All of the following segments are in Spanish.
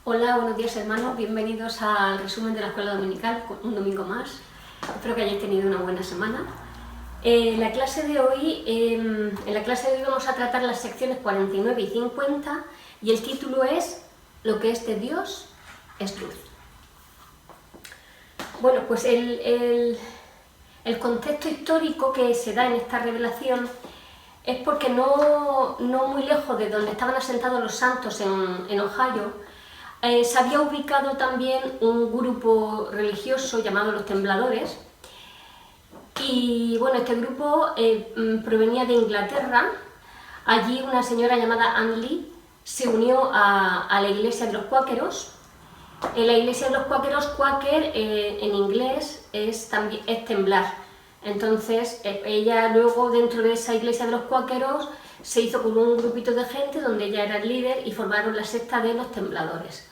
Hola, buenos días hermanos, bienvenidos al resumen de la escuela dominical, un domingo más. Espero que hayáis tenido una buena semana. En la clase de hoy vamos a tratar las secciones 49 y 50 y el título es Lo que es de Dios es luz. Bueno, pues el contexto histórico que se da en esta revelación es porque no muy lejos de donde estaban asentados los santos en Ohio, se había ubicado también un grupo religioso llamado los Tembladores. Y bueno, este grupo provenía de Inglaterra. Allí una señora llamada Anne Lee se unió a la iglesia de los cuáqueros. En la iglesia de los cuáqueros, cuáquer en inglés es temblar. Entonces ella luego dentro de esa iglesia de los cuáqueros se hizo con un grupito de gente donde ella era el líder y formaron la secta de los Tembladores.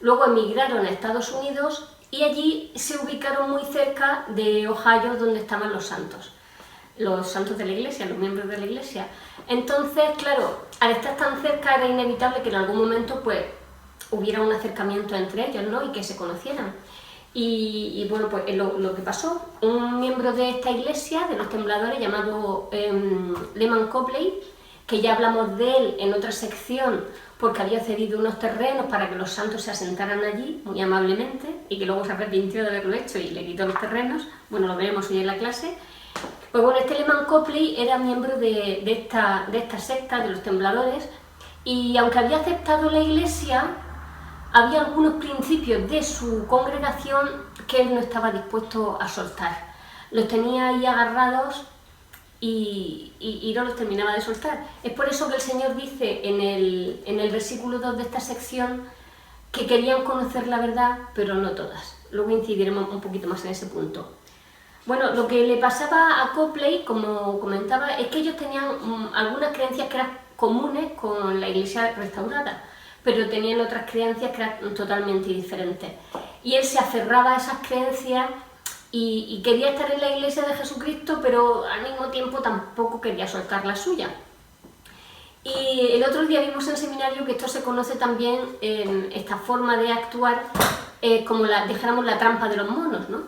Luego emigraron a Estados Unidos y allí se ubicaron muy cerca de Ohio, donde estaban los santos de la iglesia, los miembros de la iglesia. Entonces, claro, al estar tan cerca era inevitable que en algún momento pues hubiera un acercamiento entre ellos, ¿no? Y que se conocieran. Y bueno, pues lo que pasó, un miembro de esta iglesia, de los Tembladores, llamado Lehman Copley, que ya hablamos de él en otra sección porque había cedido unos terrenos para que los santos se asentaran allí, muy amablemente, y que luego se arrepintió de haberlo hecho y le quitó los terrenos. Bueno, lo veremos hoy en la clase. Pues bueno, este Lehman Copley era miembro de esta secta, de los Tembladores, y aunque había aceptado la iglesia, había algunos principios de su congregación que él no estaba dispuesto a soltar. Los tenía ahí agarrados y no los terminaba de soltar. Es por eso que el Señor dice en el versículo 2 de esta sección que querían conocer la verdad, pero no todas. Luego incidiremos un poquito más en ese punto. Bueno, lo que le pasaba a Copley, como comentaba, es que ellos tenían algunas creencias que eran comunes con la iglesia restaurada, pero tenían otras creencias que eran totalmente diferentes. Y él se aferraba a esas creencias y quería estar en la iglesia de Jesucristo, pero al mismo tiempo tampoco quería soltar la suya. Y el otro día vimos en seminario que esto se conoce también en esta forma de actuar como dijéramos la trampa de los monos, ¿no?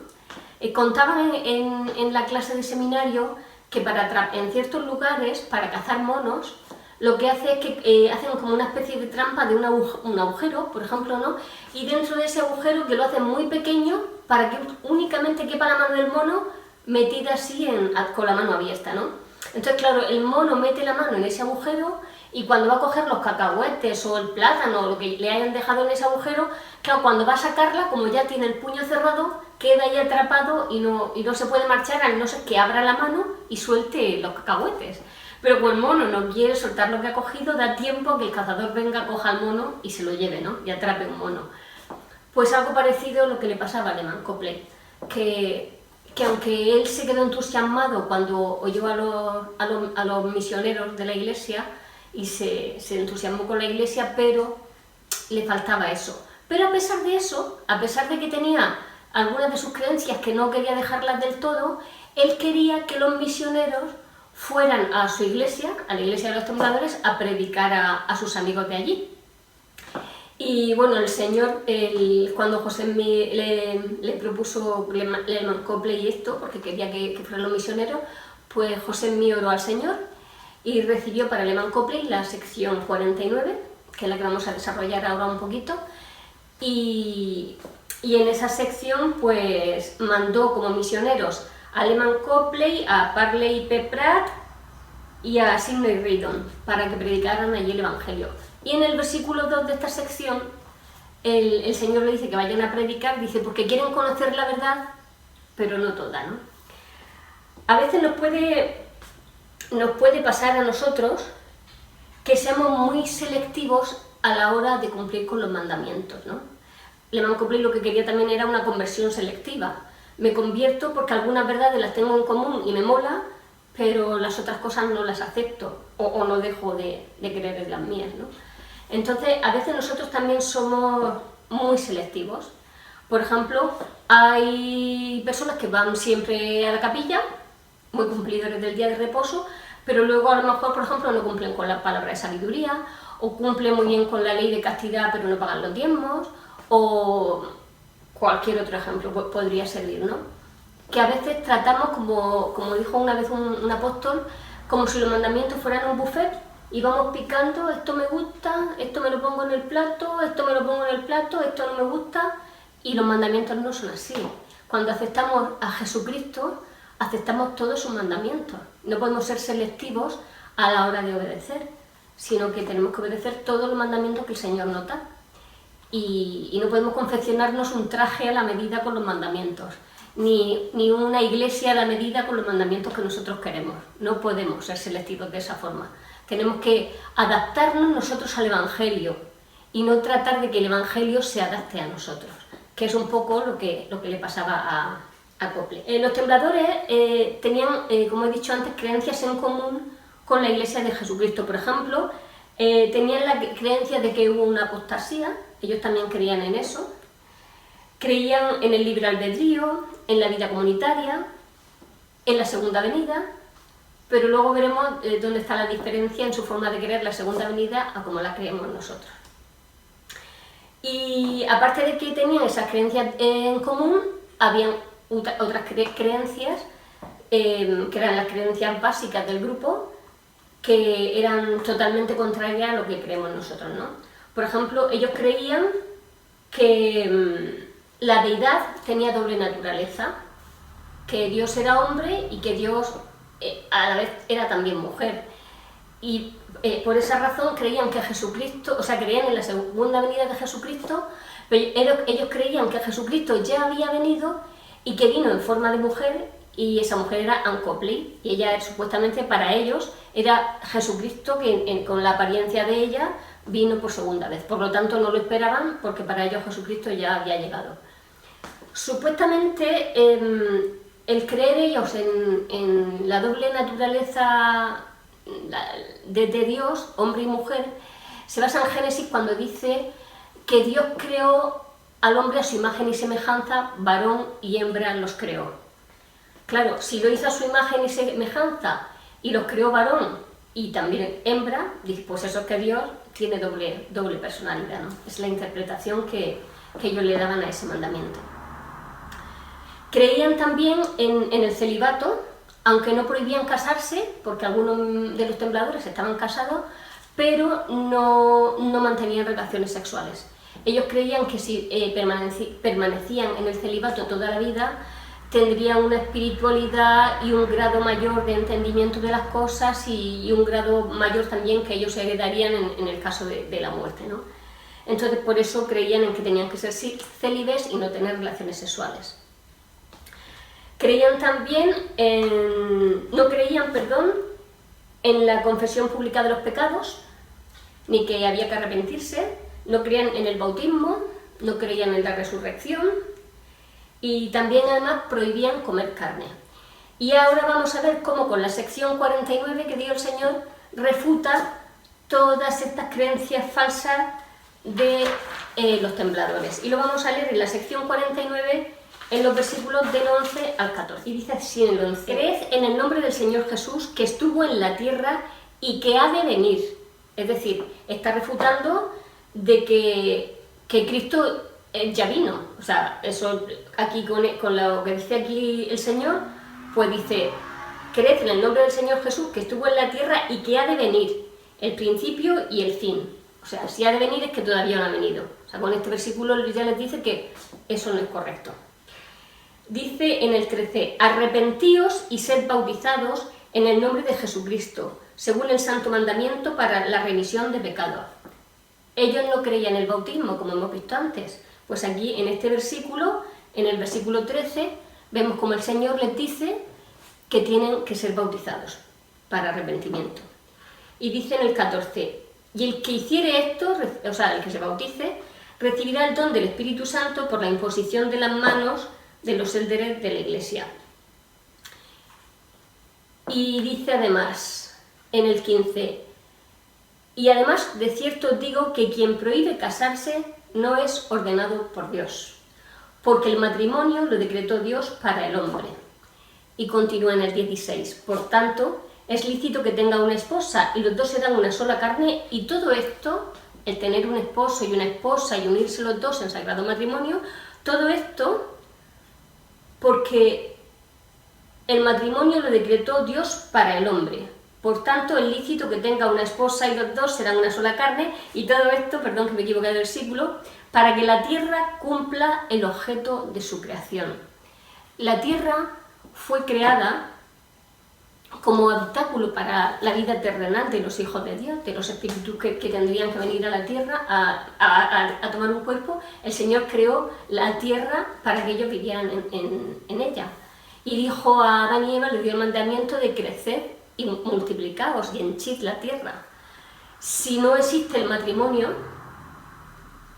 Contaban en la clase de seminario que en ciertos lugares, para cazar monos, lo que hace es que hacen como una especie de trampa de un agujero, por ejemplo, ¿no? Y dentro de ese agujero, que lo hacen muy pequeño, para que únicamente quepa la mano del mono metida así con la mano abierta, ¿no? Entonces, claro, el mono mete la mano en ese agujero y cuando va a coger los cacahuetes o el plátano o lo que le hayan dejado en ese agujero, claro, cuando va a sacarla, como ya tiene el puño cerrado, queda ahí atrapado y no se puede marchar, a no ser que abra la mano y suelte los cacahuetes. Pero como el mono no quiere soltar lo que ha cogido, da tiempo a que el cazador venga, coja al mono y se lo lleve, ¿no? Y atrape un mono. Pues algo parecido a lo que le pasaba a Lehman Copley, que aunque él se quedó entusiasmado cuando oyó a los misioneros de la iglesia y se entusiasmó con la iglesia, pero le faltaba eso. Pero a pesar de eso, a pesar de que tenía algunas de sus creencias que no quería dejarlas del todo, él quería que los misioneros fueran a su iglesia, a la iglesia de los Tembladores, a predicar a sus amigos de allí. Y bueno, el Señor, cuando José le propuso Lehman Copley esto, porque quería que fueran los misioneros, pues José Mí oró al Señor y recibió para Lehman Copley la sección 49, que es la que vamos a desarrollar ahora un poquito, y en esa sección pues mandó como misioneros a Lehman Copley, a Parley P. Pratt y a Sidney Rigdon para que predicaran allí el Evangelio. Y en el versículo 2 de esta sección el Señor le dice que vayan a predicar, dice, porque quieren conocer la verdad, pero no toda, ¿no? A veces nos puede pasar a nosotros que seamos muy selectivos a la hora de cumplir con los mandamientos, ¿no? Lehman Copley lo que quería también era una conversión selectiva. Me convierto porque algunas verdades las tengo en común y me mola, pero las otras cosas no las acepto o no dejo de creer en las mías, ¿no? Entonces, a veces nosotros también somos muy selectivos. Por ejemplo, hay personas que van siempre a la capilla, muy cumplidores del día de reposo, pero luego a lo mejor, por ejemplo, no cumplen con la palabra de sabiduría, o cumplen muy bien con la ley de castidad pero no pagan los diezmos, o cualquier otro ejemplo podría servir, ¿no? Que a veces tratamos, como dijo una vez un apóstol, como si los mandamientos fueran un buffet, y vamos picando, esto me gusta, esto me lo pongo en el plato, esto me lo pongo en el plato, esto no me gusta, y los mandamientos no son así. Cuando aceptamos a Jesucristo, aceptamos todos sus mandamientos. No podemos ser selectivos a la hora de obedecer, sino que tenemos que obedecer todos los mandamientos que el Señor nos da. Y no podemos confeccionarnos un traje a la medida con los mandamientos, ni una iglesia a la medida con los mandamientos que nosotros queremos. No podemos ser selectivos de esa forma. Tenemos que adaptarnos nosotros al Evangelio y no tratar de que el Evangelio se adapte a nosotros, que es un poco lo que le pasaba a Copley. Los tembladores tenían, como he dicho antes, creencias en común con la Iglesia de Jesucristo. Por ejemplo, tenían la creencia de que hubo una apostasía, ellos también creían en eso, creían en el libre albedrío, en la vida comunitaria, en la segunda venida, pero luego veremos dónde está la diferencia en su forma de creer la segunda venida a como la creemos nosotros. Y aparte de que tenían esas creencias en común, habían otras creencias, que eran las creencias básicas del grupo, que eran totalmente contrarias a lo que creemos nosotros, ¿no? Por ejemplo, ellos creían que la deidad tenía doble naturaleza, que Dios era hombre y que Dios a la vez era también mujer. Y por esa razón creían que Jesucristo, o sea, creían en la segunda venida de Jesucristo, pero ellos creían que Jesucristo ya había venido y que vino en forma de mujer, y esa mujer era Anne Copley, y ella supuestamente para ellos era Jesucristo que con la apariencia de ella vino por segunda vez. Por lo tanto no lo esperaban porque para ellos Jesucristo ya había llegado. Supuestamente el creer ellos en la doble naturaleza de Dios, hombre y mujer, se basa en Génesis cuando dice que Dios creó al hombre a su imagen y semejanza, varón y hembra los creó. Claro, si lo hizo a su imagen y semejanza y los creó varón y también hembra, pues eso es que Dios tiene doble personalidad, ¿no? Es la interpretación que ellos le daban a ese mandamiento. Creían también en el celibato, aunque no prohibían casarse, porque algunos de los tembladores estaban casados, pero no mantenían relaciones sexuales. Ellos creían que si permanecían en el celibato toda la vida, tendrían una espiritualidad y un grado mayor de entendimiento de las cosas y un grado mayor también que ellos heredarían en el caso de la muerte, ¿no? Entonces por eso creían en que tenían que ser célibes y no tener relaciones sexuales. Creían también no creían en la confesión pública de los pecados, ni que había que arrepentirse, no creían en el bautismo, no creían en la resurrección, y también además prohibían comer carne. Y ahora vamos a ver cómo con la sección 49 que dio el Señor refuta todas estas creencias falsas de los tembladores. Y lo vamos a leer en la sección 49 en los versículos del 11 al 14. Y dice así en el 11: Creed en el nombre del Señor Jesús, que estuvo en la tierra y que ha de venir. Es decir, está refutando de que Cristo ya vino. O sea, eso aquí con lo que dice aquí el Señor, pues dice: creed en el nombre del Señor Jesús, que estuvo en la tierra y que ha de venir, el principio y el fin. O sea, si ha de venir es que todavía no ha venido. O sea, con este versículo ya les dice que eso no es correcto. Dice en el 13: arrepentíos y sed bautizados en el nombre de Jesucristo, según el santo mandamiento para la remisión de pecados. Ellos no creían en el bautismo, como hemos visto antes. Pues aquí en este versículo, en el versículo 13, vemos como el Señor les dice que tienen que ser bautizados para arrepentimiento. Y dice en el 14: y el que hiciere esto, o sea, el que se bautice, recibirá el don del Espíritu Santo por la imposición de las manos de los líderes de la Iglesia. Y dice además, en el 15: y además de cierto os digo que quien prohíbe casarse no es ordenado por Dios, porque el matrimonio lo decretó Dios para el hombre. Y continúa en el 16: por tanto, es lícito que tenga una esposa y los dos serán una sola carne, y todo esto, el tener un esposo y una esposa y unirse los dos en sagrado matrimonio, todo esto porque el matrimonio lo decretó Dios para el hombre. Por tanto, es lícito que tenga una esposa y los dos serán una sola carne, y todo esto, perdón que me equivoqué del versículo, para que la tierra cumpla el objeto de su creación. La tierra fue creada como obstáculo para la vida terrenal de los hijos de Dios, de los espíritus que tendrían que venir a la tierra a tomar un cuerpo. El Señor creó la tierra para que ellos vivieran en ella. Y dijo a Adán y Eva, le dio el mandamiento de crecer y multiplicaos y henchid la tierra. Si no existe el matrimonio,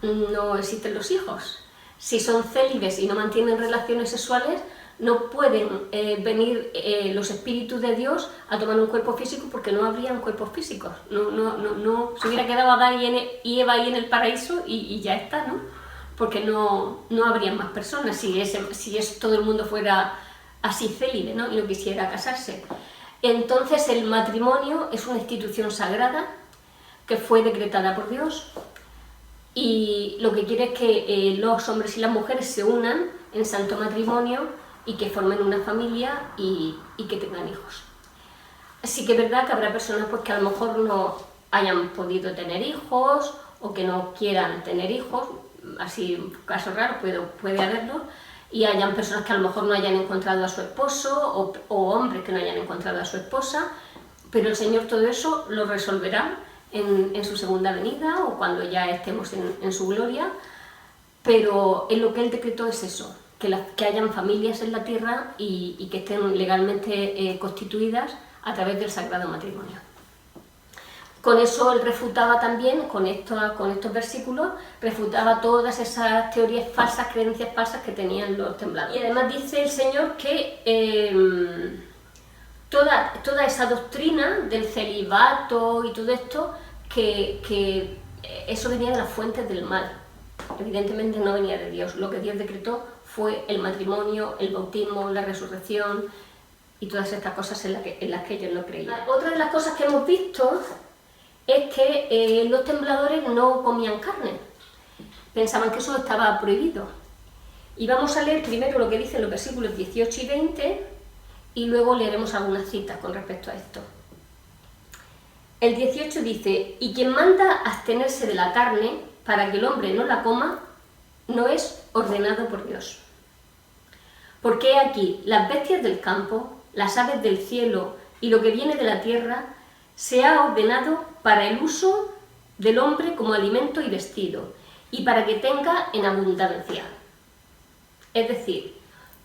no existen los hijos. Si son célibes y no mantienen relaciones sexuales, no pueden venir los espíritus de Dios a tomar un cuerpo físico, porque no habrían cuerpos físicos. No se hubiera quedado Adán y Eva ahí en el paraíso y ya está, ¿no? Porque no habrían más personas si todo el mundo fuera así célibe, ¿no? Y no quisiera casarse. Entonces el matrimonio es una institución sagrada que fue decretada por Dios, y lo que quiere es que los hombres y las mujeres se unan en santo matrimonio y que formen una familia y que tengan hijos. Así que es verdad que habrá personas pues, que a lo mejor no hayan podido tener hijos o que no quieran tener hijos, así casos raros puede haberlo, y hayan personas que a lo mejor no hayan encontrado a su esposo o hombres que no hayan encontrado a su esposa, pero el Señor todo eso lo resolverá en su segunda venida o cuando ya estemos en su gloria, pero en lo que Él decretó es eso, que hayan familias en la tierra y que estén legalmente constituidas a través del sagrado matrimonio. Con eso Él refutaba también, con estos versículos, refutaba todas esas teorías falsas, creencias falsas que tenían los tembladores. Y además dice el Señor que toda esa doctrina del celibato y todo esto, que eso venía de las fuentes del mal. Evidentemente no venía de Dios. Lo que Dios decretó fue el matrimonio, el bautismo, la resurrección y todas estas cosas en las que ellos no creían. Otra de las cosas que hemos visto es que los tembladores no comían carne. Pensaban que eso estaba prohibido. Y vamos a leer primero lo que dicen los versículos 18 y 20 y luego leeremos algunas citas con respecto a esto. El 18 dice: y quien manda abstenerse de la carne para que el hombre no la coma, no es ordenado por Dios. Porque he aquí, las bestias del campo, las aves del cielo y lo que viene de la tierra, se ha ordenado para el uso del hombre como alimento y vestido, y para que tenga en abundancia. Es decir,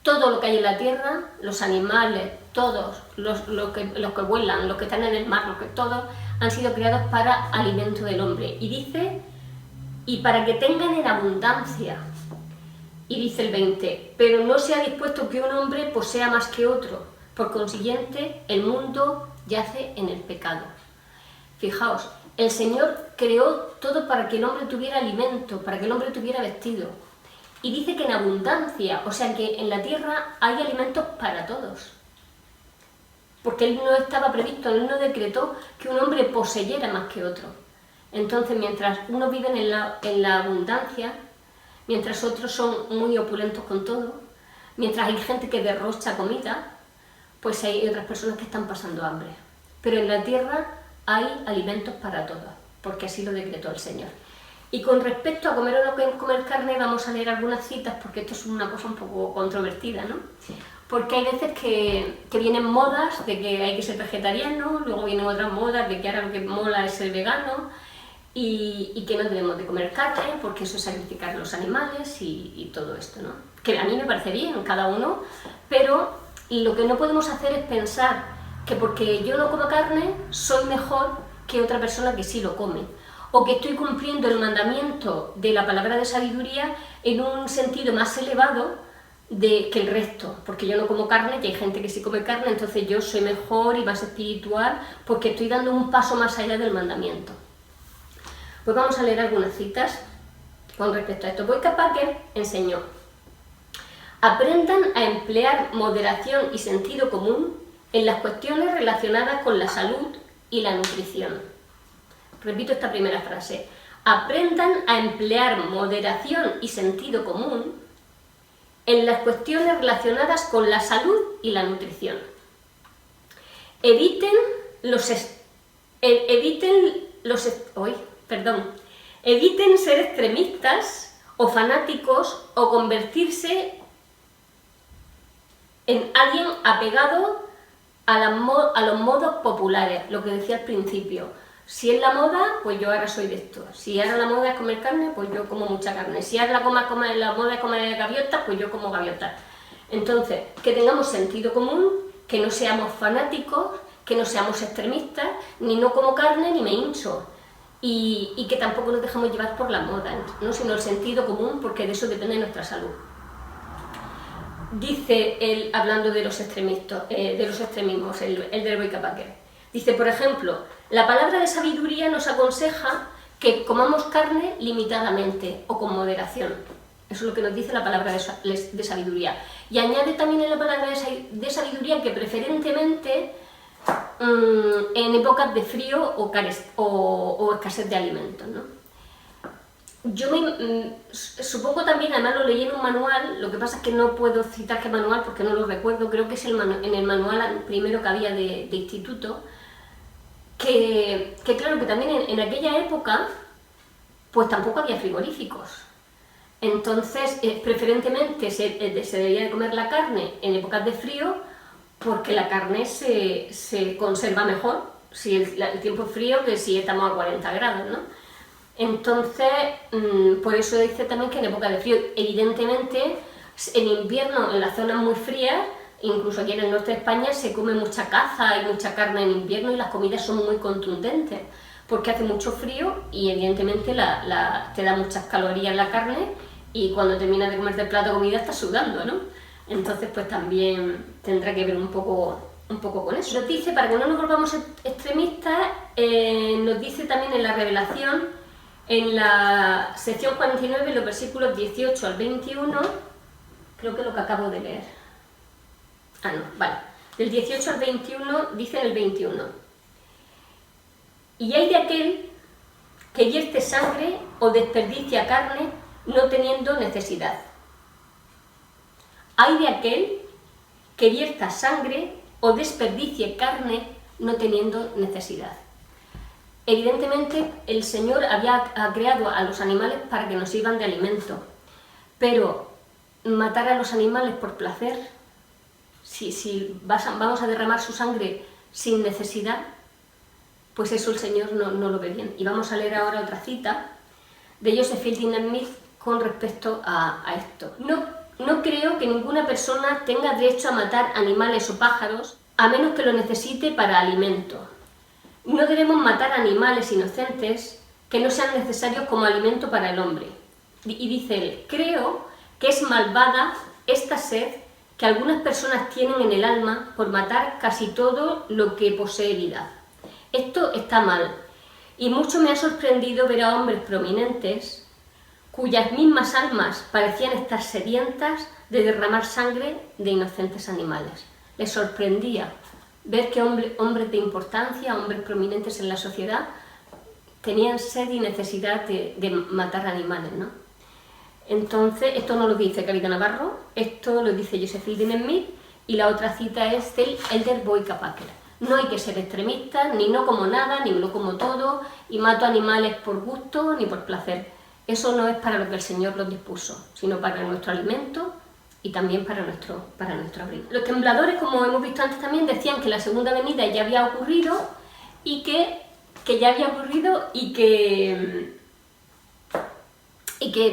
todo lo que hay en la tierra, los animales, todos los que vuelan, los que están en el mar, todos han sido creados para alimento del hombre. Y dice, y para que tengan en abundancia. Y dice el 20, pero no se ha dispuesto que un hombre posea más que otro, por consiguiente el mundo yace en el pecado. Fijaos, el Señor creó todo para que el hombre tuviera alimento, para que el hombre tuviera vestido. Y dice que en abundancia, o sea que en la tierra hay alimentos para todos. Porque Él no estaba previsto, Él no decretó que un hombre poseyera más que otro. Entonces, mientras unos viven en la abundancia, mientras otros son muy opulentos con todo, mientras hay gente que derrocha comida, pues hay otras personas que están pasando hambre. Pero en la tierra hay alimentos para todos, porque así lo decretó el Señor. Y con respecto a comer o no comer carne, vamos a leer algunas citas, porque esto es una cosa un poco controvertida, ¿no? Porque hay veces que vienen modas de que hay que ser vegetariano, luego vienen otras modas de que ahora lo que mola es ser vegano, y que no debemos de comer carne, porque eso es sacrificar los animales y todo esto, ¿no? Que a mí me parece bien, cada uno, pero lo que no podemos hacer es pensar que porque yo no como carne, soy mejor que otra persona que sí lo come, o que estoy cumpliendo el mandamiento de la palabra de sabiduría en un sentido más elevado que el resto, porque yo no como carne y hay gente que sí come carne, entonces yo soy mejor y más espiritual porque estoy dando un paso más allá del mandamiento. Pues vamos a leer algunas citas con respecto a esto. Boyka Packer enseñó: aprendan a emplear moderación y sentido común en las cuestiones relacionadas con la salud y la nutrición. Repito esta primera frase. Aprendan a emplear moderación y sentido común en las cuestiones relacionadas con la salud y la nutrición. Eviten ser extremistas o fanáticos o convertirse en alguien apegado a los modos populares, lo que decía al principio. Si es la moda, pues yo ahora soy de esto. Si ahora la moda es comer carne, pues yo como mucha carne. Si ahora la moda es comer gaviotas, pues yo como gaviotas. Entonces, que tengamos sentido común, que no seamos fanáticos, que no seamos extremistas, ni no como carne ni me hincho. Y que tampoco nos dejemos llevar por la moda, ¿no? Sino el sentido común, porque de eso depende nuestra salud. Dice él, hablando de los extremismos, el del Boyka-Packer. Dice, por ejemplo, la palabra de sabiduría nos aconseja que comamos carne limitadamente o con moderación. Eso es lo que nos dice la palabra de sabiduría. Y añade también en la palabra de sabiduría que preferentemente en épocas de frío o escasez de alimentos, ¿no? Yo supongo también, además lo leí en un manual, lo que pasa es que no puedo citar qué manual porque no lo recuerdo, creo que es en el manual primero que había de instituto, que claro, que también en aquella época pues tampoco había frigoríficos. Entonces, preferentemente se debía de comer la carne en épocas de frío porque la carne se conserva mejor si el tiempo es frío que si estamos a 40 grados, ¿no? Entonces, por eso dice también que en época de frío, evidentemente, en invierno, en las zonas muy frías, incluso aquí en el norte de España, se come mucha caza y mucha carne en invierno y las comidas son muy contundentes, porque hace mucho frío y evidentemente te da muchas calorías la carne y cuando terminas de comerte el plato de comida estás sudando, ¿no? Entonces, pues también tendrá que ver un poco con eso. Nos dice, para que no nos volvamos extremistas, nos dice también en la Revelación, en la sección 49, los versículos 18 al 21, creo que es lo que acabo de leer. Ah, no, vale. Del 18 al 21, dice en el 21. Y hay de aquel que vierte sangre o desperdicia carne no teniendo necesidad. Hay de aquel que vierta sangre o desperdicie carne no teniendo necesidad. Evidentemente, el Señor había creado a los animales para que nos sirvan de alimento, pero matar a los animales por placer, si vamos a derramar su sangre sin necesidad, pues eso el Señor no lo ve bien. Y vamos a leer ahora otra cita de Joseph Fielding Smith con respecto a esto. No creo que ninguna persona tenga derecho a matar animales o pájaros a menos que lo necesite para alimento. No debemos matar animales inocentes que no sean necesarios como alimento para el hombre. Y dice él, creo que es malvada esta sed que algunas personas tienen en el alma por matar casi todo lo que posee vida. Esto está mal, y mucho me ha sorprendido ver a hombres prominentes cuyas mismas almas parecían estar sedientas de derramar sangre de inocentes animales. Les sorprendía ver que hombres de importancia, hombres prominentes en la sociedad, tenían sed y necesidad de matar animales, ¿no? Entonces, esto no lo dice Caridad Navarro, esto lo dice Joseph Fielding Smith, y la otra cita es del Elder Boyka-Packer. No hay que ser extremistas, ni no como nada, ni no como todo, y mato animales por gusto ni por placer. Eso no es para lo que el Señor los dispuso, sino para nuestro alimento y también para nuestro abrigo. Los tembladores, como hemos visto antes también, decían que la segunda venida ya había ocurrido y que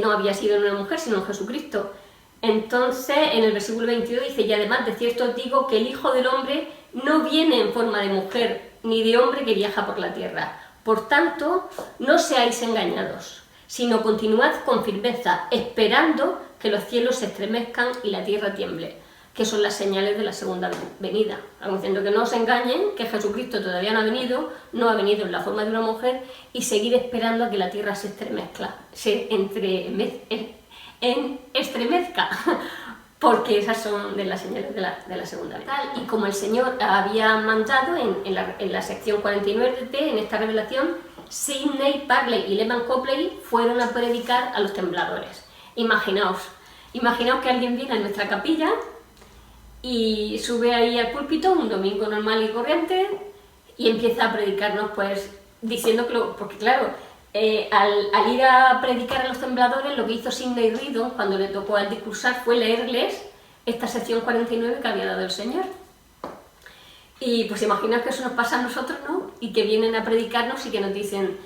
no había sido en una mujer, sino en Jesucristo. Entonces, en el versículo 22 dice, y además de cierto os digo que el Hijo del Hombre no viene en forma de mujer, ni de hombre que viaja por la tierra. Por tanto, no seáis engañados, sino continuad con firmeza, esperando que los cielos se estremezcan y la tierra tiemble, que son las señales de la segunda venida. Estamos diciendo que no os engañen, que Jesucristo todavía no ha venido en la forma de una mujer, y seguid esperando a que la tierra se estremezca, porque esas son de las señales de la segunda venida. Y como el Señor había mandado en la sección 49, en esta revelación, Sidney, Parley y Lehman Copley fueron a predicar a los tembladores. Imaginaos que alguien viene a nuestra capilla y sube ahí al púlpito un domingo normal y corriente y empieza a predicarnos, pues, diciendo que porque claro, al ir a predicar a los tembladores, lo que hizo Sidney Rigdon cuando le tocó al discursar fue leerles esta sección 49 que había dado el Señor. Y pues imaginaos que eso nos pasa a nosotros, ¿no? Y que vienen a predicarnos y que nos dicen,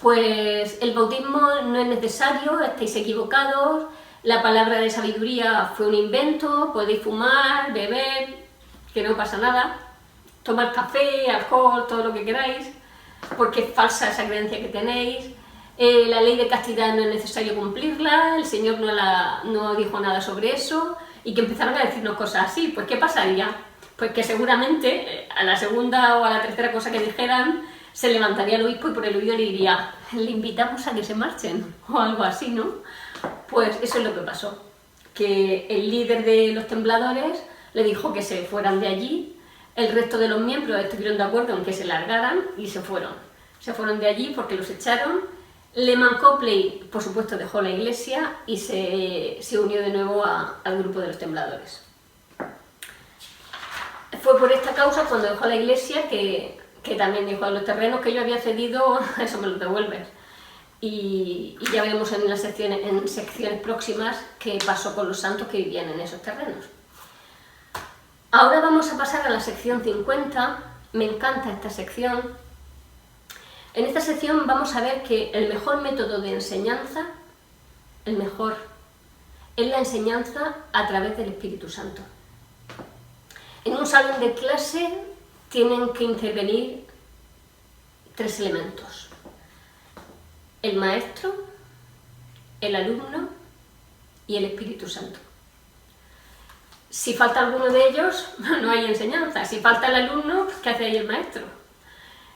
pues el bautismo no es necesario, estáis equivocados, la palabra de sabiduría fue un invento, podéis fumar, beber, que no pasa nada, tomar café, alcohol, todo lo que queráis, porque es falsa esa creencia que tenéis, la ley de castidad no es necesario cumplirla, el Señor no dijo nada sobre eso, y que empezaron a decirnos cosas así. Pues ¿qué pasaría? Pues que seguramente a la segunda o a la tercera cosa que dijeran se levantaría el obispo y por el oído le diría, le invitamos a que se marchen, o algo así, ¿no? Pues eso es lo que pasó, que el líder de los tembladores le dijo que se fueran de allí. El resto de los miembros estuvieron de acuerdo en que se largaran y se fueron. Se fueron de allí porque los echaron. Lehman Copley, por supuesto, dejó la iglesia y se unió de nuevo al grupo de los tembladores. Fue por esta causa cuando dejó la iglesia que también dijo a los terrenos que yo había cedido, eso me lo devuelves. Y ya veremos en secciones próximas qué pasó con los santos que vivían en esos terrenos. Ahora vamos a pasar a la sección 50, me encanta esta sección. En esta sección vamos a ver que el mejor método de enseñanza, es la enseñanza a través del Espíritu Santo. En un salón de clase tienen que intervenir 3 elementos: el maestro, el alumno y el Espíritu Santo. Si falta alguno de ellos, no hay enseñanza. Si falta el alumno, ¿qué hace ahí el maestro?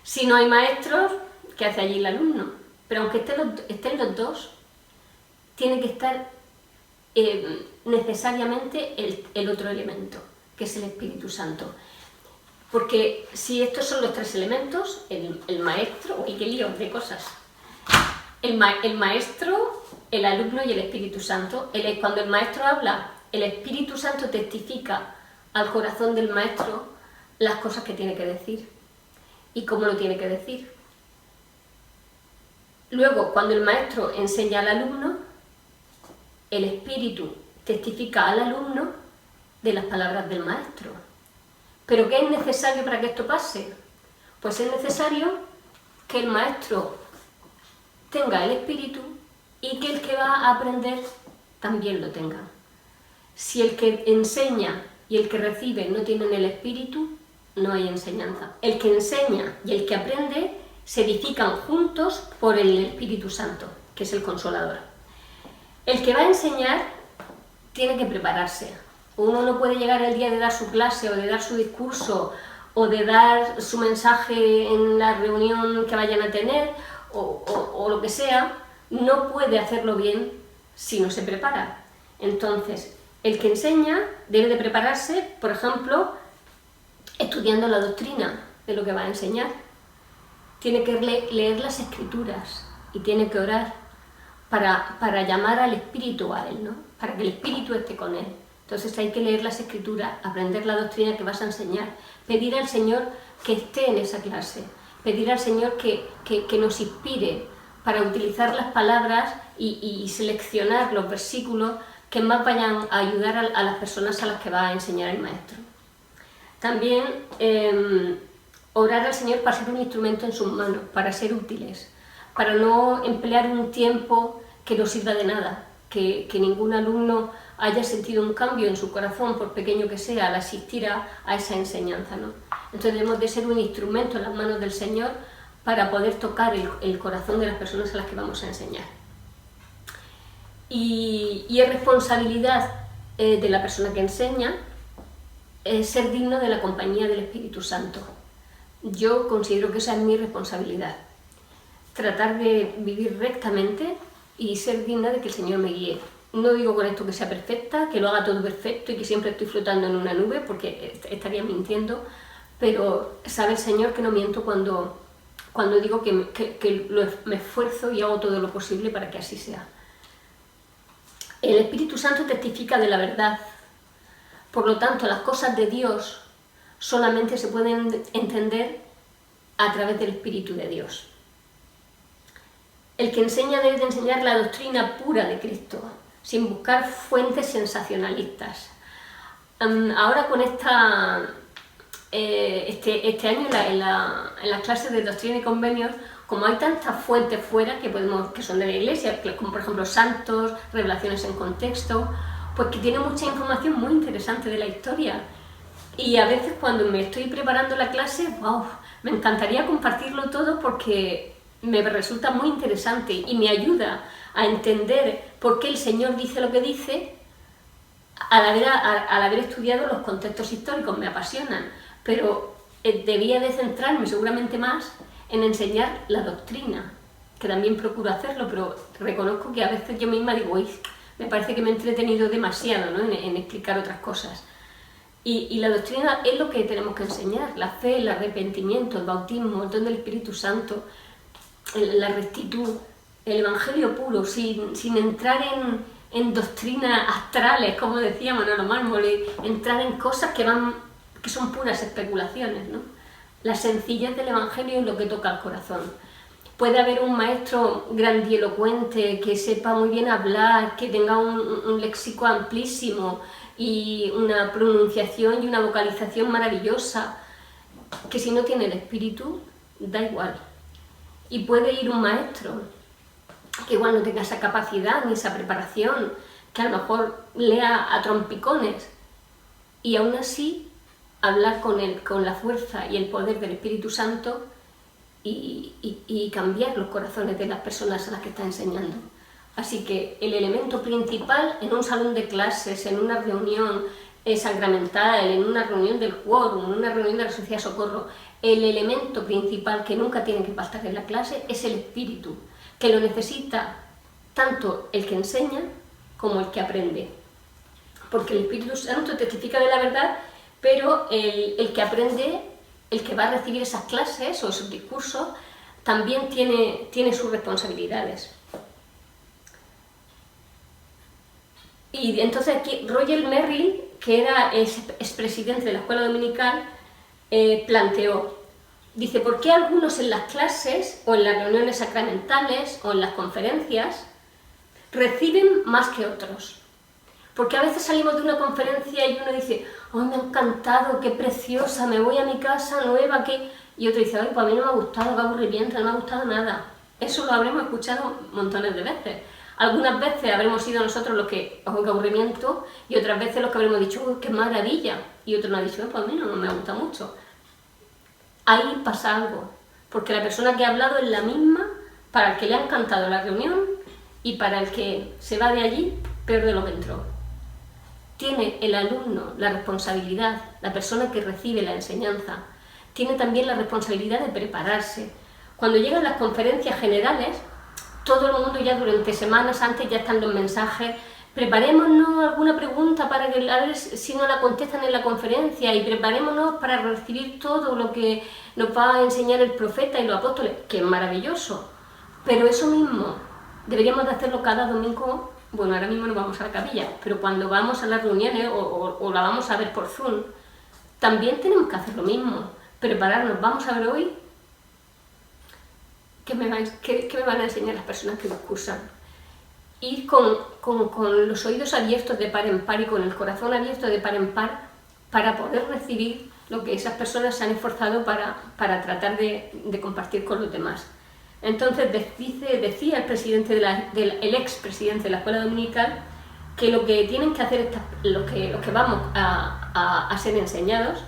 Si no hay maestros, ¿qué hace allí el alumno? Pero aunque estén los dos, tiene que estar necesariamente el otro elemento, que es el Espíritu Santo. Porque si estos son los 3 elementos, el maestro, ¡uy, qué lío de cosas! El maestro, el alumno y el Espíritu Santo. Cuando el maestro habla, el Espíritu Santo testifica al corazón del maestro las cosas que tiene que decir y cómo lo tiene que decir. Luego, cuando el maestro enseña al alumno, el Espíritu testifica al alumno de las palabras del maestro. ¿Pero qué es necesario para que esto pase? Pues es necesario que el maestro tenga el Espíritu y que el que va a aprender también lo tenga. Si el que enseña y el que recibe no tienen el Espíritu, no hay enseñanza. El que enseña y el que aprende se edifican juntos por el Espíritu Santo, que es el Consolador. El que va a enseñar tiene que prepararse. Uno no puede llegar el día de dar su clase o de dar su discurso o de dar su mensaje en la reunión que vayan a tener o lo que sea, no puede hacerlo bien si no se prepara. Entonces, el que enseña debe de prepararse, por ejemplo, estudiando la doctrina de lo que va a enseñar. Tiene que leer las Escrituras y tiene que orar para llamar al Espíritu a él, ¿no? Para que el Espíritu esté con él. Entonces hay que leer las Escrituras, aprender la doctrina que vas a enseñar, pedir al Señor que esté en esa clase, pedir al Señor que nos inspire para utilizar las palabras y seleccionar los versículos que más vayan a ayudar a las personas a las que va a enseñar el maestro. También orar al Señor para ser un instrumento en sus manos, para ser útiles, para no emplear un tiempo que no sirva de nada, que ningún alumno haya sentido un cambio en su corazón, por pequeño que sea, al asistir a esa enseñanza, ¿no? Entonces debemos de ser un instrumento en las manos del Señor para poder tocar el corazón de las personas a las que vamos a enseñar. Y es responsabilidad de la persona que enseña ser digno de la compañía del Espíritu Santo. Yo considero que esa es mi responsabilidad. Tratar de vivir rectamente y ser digna de que el Señor me guíe. No digo con esto que sea perfecta, que lo haga todo perfecto y que siempre estoy flotando en una nube, porque estaría mintiendo, pero sabe el Señor que no miento cuando digo que me esfuerzo y hago todo lo posible para que así sea. El Espíritu Santo testifica de la verdad. Por lo tanto, las cosas de Dios solamente se pueden entender a través del Espíritu de Dios. El que enseña debe de enseñar la doctrina pura de Cristo, sin buscar fuentes sensacionalistas. Ahora con este año en las clases de doctrina y convenios, como hay tantas fuentes fuera que son de la Iglesia, como por ejemplo santos, revelaciones en contexto, pues que tiene mucha información muy interesante de la historia. Y a veces cuando me estoy preparando la clase, wow, me encantaría compartirlo todo porque me resulta muy interesante y me ayuda a entender por qué el Señor dice lo que dice al haber estudiado los contextos históricos. Me apasionan, pero debía de centrarme seguramente más en enseñar la doctrina, que también procuro hacerlo, pero reconozco que a veces yo misma digo, uy, me parece que me he entretenido demasiado, ¿no?, en explicar otras cosas. Y la doctrina es lo que tenemos que enseñar: la fe, el arrepentimiento, el bautismo, el don del Espíritu Santo, la rectitud, el Evangelio puro, sin entrar en doctrinas astrales, como decía Manolo Mármol, entrar en cosas que son puras especulaciones, ¿no? La sencillez del Evangelio es lo que toca al corazón. Puede haber un maestro grandilocuente que sepa muy bien hablar, que tenga un léxico amplísimo y una pronunciación y una vocalización maravillosa, que si no tiene el espíritu, da igual. Y puede ir un maestro que igual no tenga esa capacidad ni esa preparación, que a lo mejor lea a trompicones, y aún así hablar con la fuerza y el poder del Espíritu Santo y cambiar los corazones de las personas a las que está enseñando. Así que el elemento principal en un salón de clases, en una reunión sacramental, en una reunión del quórum, en una reunión de la Sociedad Socorro, el elemento principal que nunca tiene que faltar en la clase es el espíritu, que lo necesita tanto el que enseña como el que aprende. Porque el Espíritu Santo testifica de la verdad, pero el que aprende, el que va a recibir esas clases o esos discursos, también tiene sus responsabilidades. Y entonces aquí Roger Merrill, que era expresidente de la escuela dominical, planteó, dice, ¿por qué algunos en las clases o en las reuniones sacramentales o en las conferencias reciben más que otros? Porque a veces salimos de una conferencia y uno dice, ¡oh, me ha encantado, qué preciosa, me voy a mi casa nueva! Y otro dice, ¡ay, pues a mí no me ha gustado, qué aburrimiento, no me ha gustado nada! Eso lo habremos escuchado montones de veces. Algunas veces habremos sido nosotros los que, ¡oh, qué aburrimiento! Y otras veces los que habremos dicho, ¡oh, qué maravilla! Y otro nos ha dicho, pues a mí no me gusta mucho. Ahí pasa algo, porque la persona que ha hablado es la misma para el que le ha encantado la reunión y para el que se va de allí peor de lo que entró. Tiene el alumno la responsabilidad, la persona que recibe la enseñanza, tiene también la responsabilidad de prepararse. Cuando llegan las conferencias generales, todo el mundo ya durante semanas antes ya están los mensajes, preparémonos alguna pregunta para que a ver si no la contestan en la conferencia, y preparémonos para recibir todo lo que nos va a enseñar el profeta y los apóstoles, que es maravilloso. Pero eso mismo deberíamos de hacerlo cada domingo. Bueno, ahora mismo no vamos a la capilla, pero cuando vamos a las reuniones o la vamos a ver por Zoom, también tenemos que hacer lo mismo, prepararnos. Vamos a ver hoy qué me van a enseñar las personas que discursan. Ir con los oídos abiertos de par en par y con el corazón abierto de par en par para poder recibir lo que esas personas se han esforzado para tratar de compartir con los demás. Entonces decía el presidente el expresidente de la escuela dominical que lo que tienen que hacer los que vamos a ser enseñados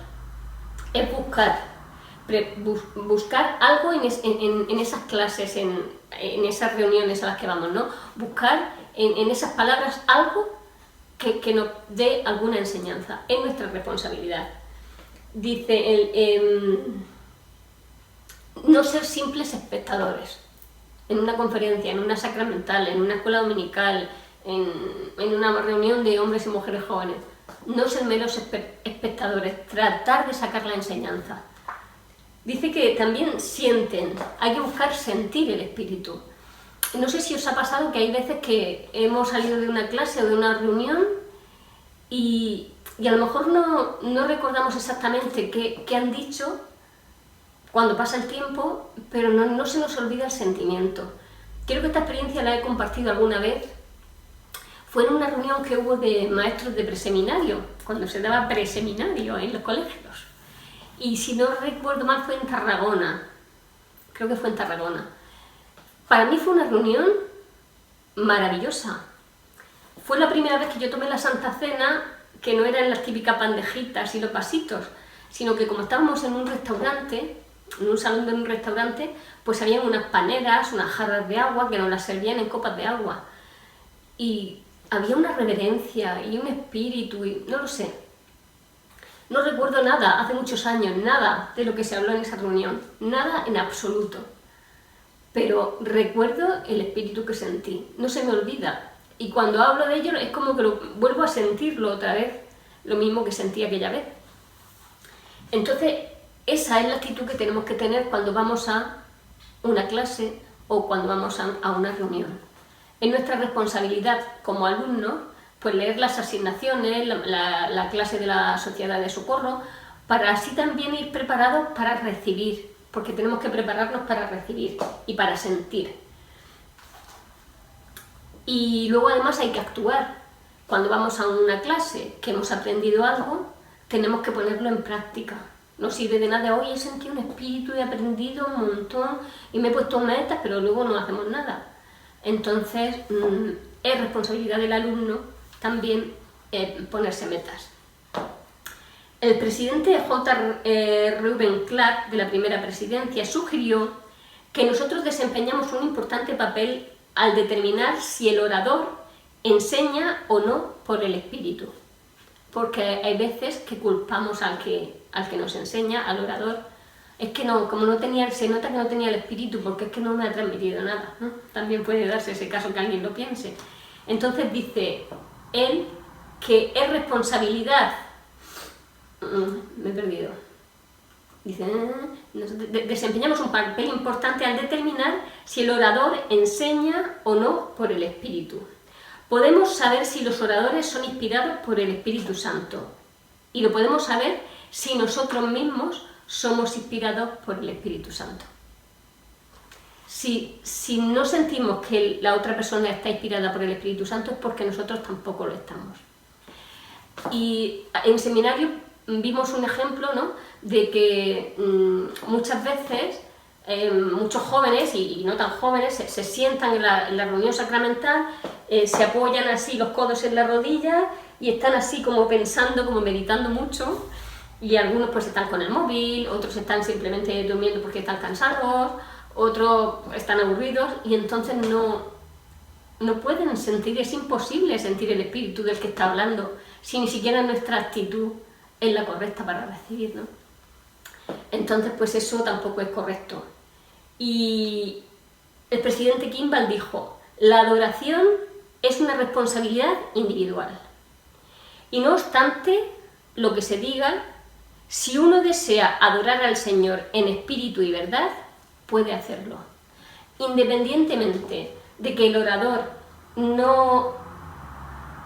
es buscar algo en esas clases, en esas reuniones a las que vamos, ¿no? Buscar en esas palabras algo que nos dé alguna enseñanza. Es nuestra responsabilidad. Dice no ser simples espectadores en una conferencia, en una sacramental, en una escuela dominical, en una reunión de hombres y mujeres jóvenes. No ser meros espectadores, tratar de sacar la enseñanza. Dice que también sienten, hay que buscar sentir el espíritu. No sé si os ha pasado que hay veces que hemos salido de una clase o de una reunión y a lo mejor no recordamos exactamente qué han dicho cuando pasa el tiempo, pero no se nos olvida el sentimiento. Creo que esta experiencia la he compartido alguna vez. Fue en una reunión que hubo de maestros de preseminario, cuando se daba preseminario en los colegios. Y si no recuerdo mal fue en Tarragona, creo que fue en Tarragona. Para mí fue una reunión maravillosa. Fue la primera vez que yo tomé la Santa Cena, que no eran las típicas bandejitas y los vasitos, sino que como estábamos en un restaurante, en un salón de un restaurante, pues habían unas paneras, unas jarras de agua que nos las servían en copas de agua. Y había una reverencia y un espíritu, y no lo sé. No recuerdo nada, hace muchos años, nada de lo que se habló en esa reunión, nada en absoluto. Pero recuerdo el espíritu que sentí, no se me olvida. Y cuando hablo de ello es como que vuelvo a sentirlo otra vez, lo mismo que sentí aquella vez. Entonces, esa es la actitud que tenemos que tener cuando vamos a una clase o cuando vamos a una reunión. Es nuestra responsabilidad como alumnos, pues leer las asignaciones, la clase de la Sociedad de Socorro, para así también ir preparados para recibir, porque tenemos que prepararnos para recibir y para sentir. Y luego además hay que actuar. Cuando vamos a una clase que hemos aprendido algo, tenemos que ponerlo en práctica. No sirve de nada, hoy he sentido un espíritu, he aprendido un montón y me he puesto metas, pero luego no hacemos nada. Entonces, es responsabilidad del alumno también ponerse metas. El presidente J. Reuben Clark, de la primera presidencia, sugirió que nosotros desempeñamos un importante papel al determinar si el orador enseña o no por el espíritu. Porque hay veces que culpamos al que nos enseña, al orador. Es que no, como no tenía, se nota que no tenía el espíritu porque es que no me ha transmitido nada, ¿no? También puede darse ese caso que alguien lo piense. Entonces dice él que es responsabilidad, me he perdido, dice, desempeñamos un papel importante al determinar si el orador enseña o no por el Espíritu. Podemos saber si los oradores son inspirados por el Espíritu Santo y lo podemos saber si nosotros mismos somos inspirados por el Espíritu Santo. Si no sentimos que la otra persona está inspirada por el Espíritu Santo es porque nosotros tampoco lo estamos. Y en seminario vimos un ejemplo, ¿no?, de que muchas veces muchos jóvenes y no tan jóvenes se sientan en la reunión sacramental, se apoyan así los codos en la rodilla y están así como pensando, como meditando mucho, y algunos pues están con el móvil, otros están simplemente durmiendo porque están cansados, otros están aburridos y entonces no pueden sentir, es imposible sentir el espíritu del que está hablando si ni siquiera nuestra actitud es la correcta para recibir, ¿no? Entonces pues eso tampoco es correcto. Y el presidente Kimball dijo: la adoración es una responsabilidad individual y no obstante lo que se diga, si uno desea adorar al Señor en espíritu y verdad, puede hacerlo, independientemente de que el orador no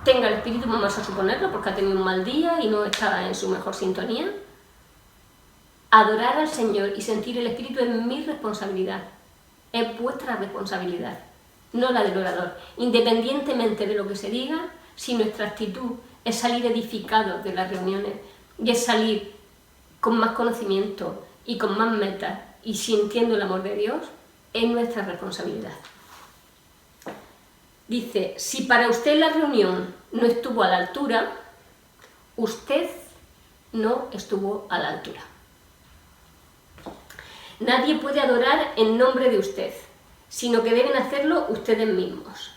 tenga el espíritu, vamos a suponerlo, porque ha tenido un mal día y no está en su mejor sintonía. Adorar al Señor y sentir el espíritu es mi responsabilidad, es vuestra responsabilidad, no la del orador. Independientemente de lo que se diga, si nuestra actitud es salir edificados de las reuniones y es salir con más conocimiento y con más metas y sintiendo el amor de Dios, es nuestra responsabilidad. Dice: si para usted la reunión no estuvo a la altura, usted no estuvo a la altura. Nadie puede adorar en nombre de usted, sino que deben hacerlo ustedes mismos.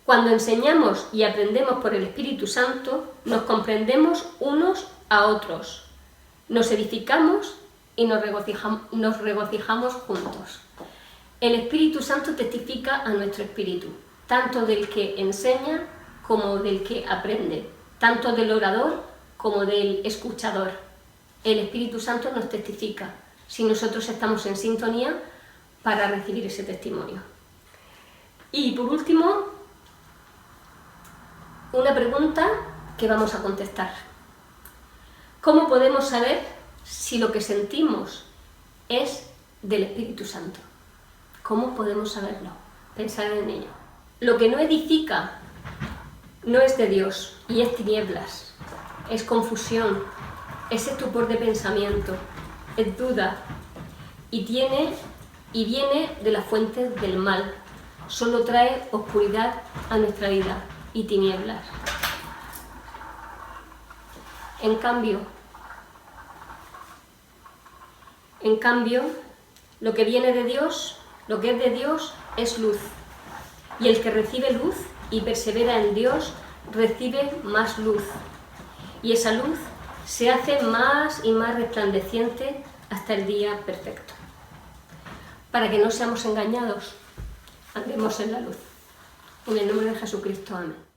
Cuando enseñamos y aprendemos por el Espíritu Santo, nos comprendemos unos a otros, nos edificamos y nos regocijamos juntos. El Espíritu Santo testifica a nuestro espíritu. tanto del que enseña como del que aprende, tanto del orador como del escuchador. El Espíritu Santo nos testifica si nosotros estamos en sintonía para recibir ese testimonio. Y por último, una pregunta que vamos a contestar. ¿Cómo podemos saber si lo que sentimos es del Espíritu Santo? ¿Cómo podemos saberlo? Pensar en ello. Lo que no edifica no es de Dios y es tinieblas, es confusión, es estupor de pensamiento, es duda y viene de las fuentes del mal. Solo trae oscuridad a nuestra vida y tinieblas. En cambio, lo que viene de Dios, lo que es de Dios, es luz. Y el que recibe luz y persevera en Dios, recibe más luz. Y esa luz se hace más y más resplandeciente hasta el día perfecto. Para que no seamos engañados, andemos en la luz. En el nombre de Jesucristo, amén.